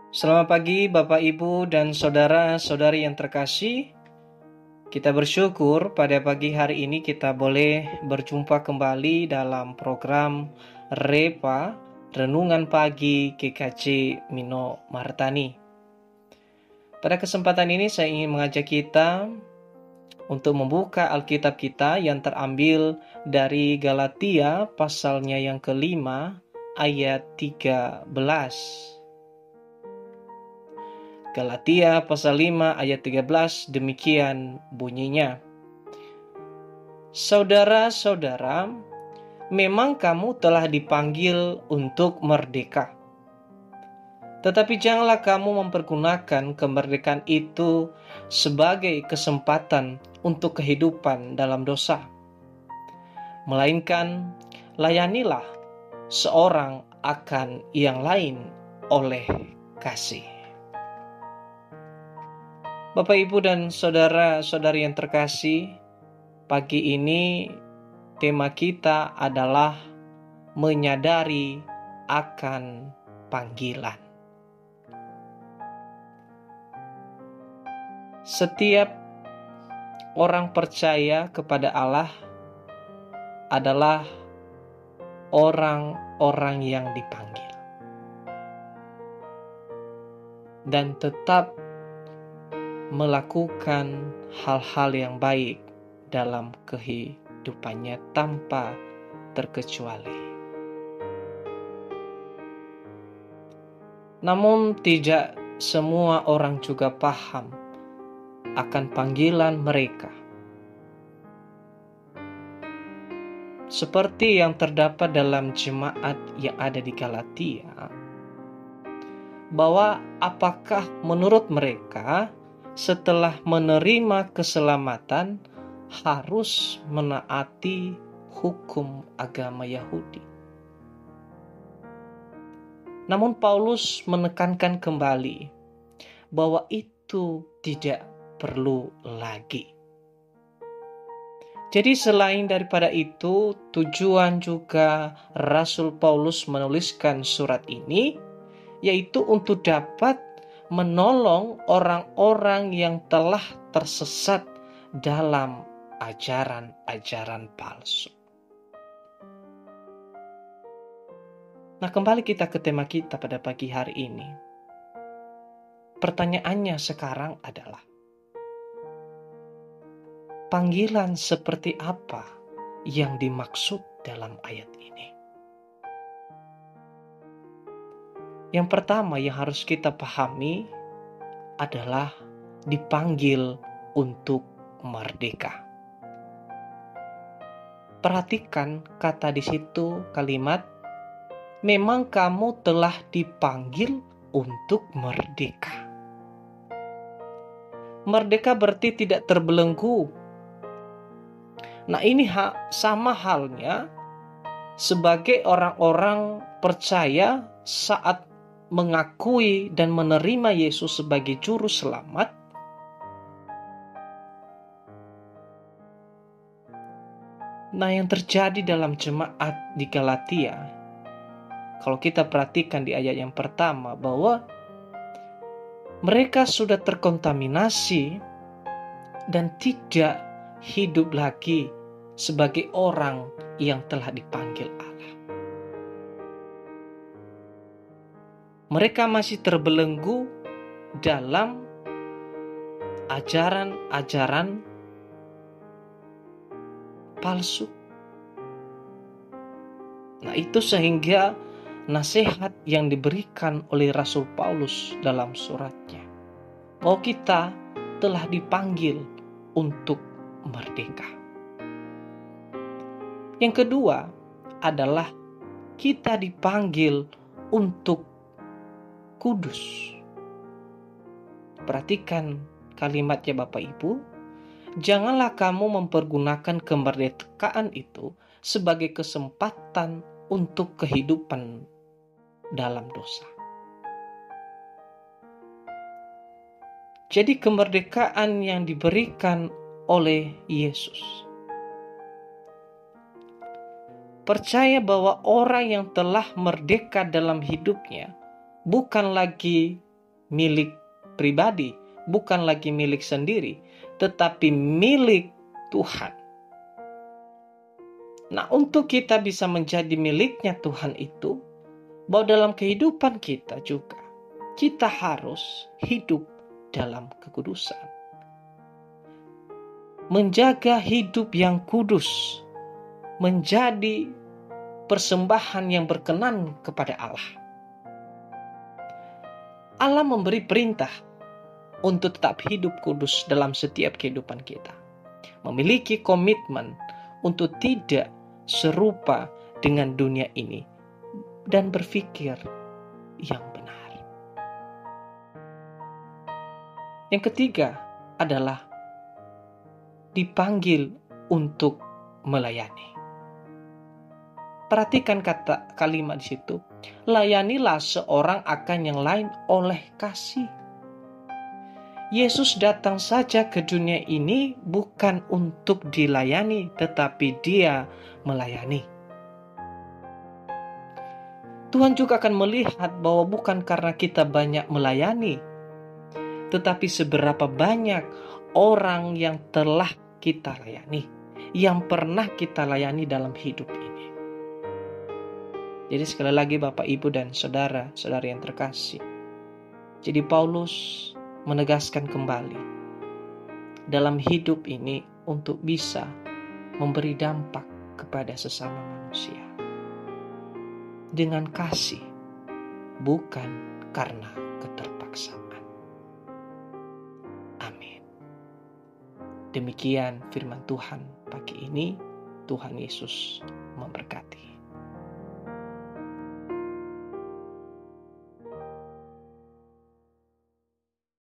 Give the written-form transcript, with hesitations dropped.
Selamat pagi Bapak Ibu dan saudara-saudari yang terkasih. Kita bersyukur pada pagi hari ini kita boleh berjumpa kembali dalam program Repa Renungan Pagi GKJ Mino Martani. Pada kesempatan ini saya ingin mengajak kita untuk membuka Alkitab kita yang terambil dari Galatia pasalnya yang kelima ayat 13. Galatia pasal 5 ayat 13 demikian bunyinya. Saudara-saudara, memang kamu telah dipanggil untuk merdeka. Tetapi janganlah kamu mempergunakan kemerdekaan itu sebagai kesempatan untuk kehidupan dalam dosa. Melainkan layanilah seorang akan yang lain oleh kasih. Bapak, Ibu, dan saudara-saudari yang terkasih, pagi ini tema kita adalah menyadari akan panggilan. Setiap orang percaya kepada Allah adalah orang-orang yang dipanggil dan tetap melakukan hal-hal yang baik dalam kehidupannya tanpa terkecuali. Namun tidak semua orang juga paham akan panggilan mereka. Seperti yang terdapat dalam jemaat yang ada di Galatia, bahwa apakah menurut mereka setelah menerima keselamatan harus menaati hukum agama Yahudi. Namun Paulus menekankan kembali bahwa itu tidak perlu lagi. Jadi selain daripada itu, tujuan juga Rasul Paulus menuliskan surat ini yaitu untuk dapat menolong orang-orang yang telah tersesat dalam ajaran-ajaran palsu. Nah, kembali kita ke tema kita pada pagi hari ini. Pertanyaannya sekarang adalah, panggilan seperti apa yang dimaksud dalam ayat ini? Yang pertama yang harus kita pahami adalah dipanggil untuk merdeka. Perhatikan kata di situ kalimat, memang kamu telah dipanggil untuk merdeka. Merdeka berarti tidak terbelenggu. Nah, ini sama halnya sebagai orang-orang percaya saat mengakui dan menerima Yesus sebagai juru selamat, nah yang terjadi dalam jemaat di Galatia, kalau kita perhatikan di ayat yang pertama, bahwa mereka sudah terkontaminasi dan tidak hidup lagi sebagai orang yang telah dipanggil Allah. Mereka masih terbelenggu dalam ajaran-ajaran palsu. Nah, itu sehingga nasihat yang diberikan oleh Rasul Paulus dalam suratnya, bahwa kita telah dipanggil untuk merdeka. Yang kedua adalah kita dipanggil untuk kudus. Perhatikan kalimatnya Bapak Ibu. Janganlah kamu mempergunakan kemerdekaan itu sebagai kesempatan untuk kehidupan dalam dosa. Jadi kemerdekaan yang diberikan oleh Yesus, percaya bahwa orang yang telah merdeka dalam hidupnya bukan lagi milik pribadi, bukan lagi milik sendiri, tetapi milik Tuhan. Nah, untuk kita bisa menjadi miliknya Tuhan itu, bahwa dalam kehidupan kita juga, kita harus hidup dalam kekudusan. Menjaga hidup yang kudus, menjadi persembahan yang berkenan kepada Allah. Allah memberi perintah untuk tetap hidup kudus dalam setiap kehidupan kita. Memiliki komitmen untuk tidak serupa dengan dunia ini dan berpikir yang benar. Yang ketiga adalah dipanggil untuk melayani. Perhatikan kalimat di situ. Layanilah seorang akan yang lain oleh kasih. Yesus datang saja ke dunia ini bukan untuk dilayani, tetapi Dia melayani. Tuhan juga akan melihat bahwa bukan karena kita banyak melayani, tetapi seberapa banyak orang yang telah kita layani, yang pernah kita layani dalam hidup ini. Jadi sekali lagi Bapak, Ibu, dan saudara-saudari yang terkasih. Jadi Paulus menegaskan kembali dalam hidup ini untuk bisa memberi dampak kepada sesama manusia dengan kasih, bukan karena keterpaksaan. Amin. Demikian firman Tuhan pagi ini. Tuhan Yesus memberkati.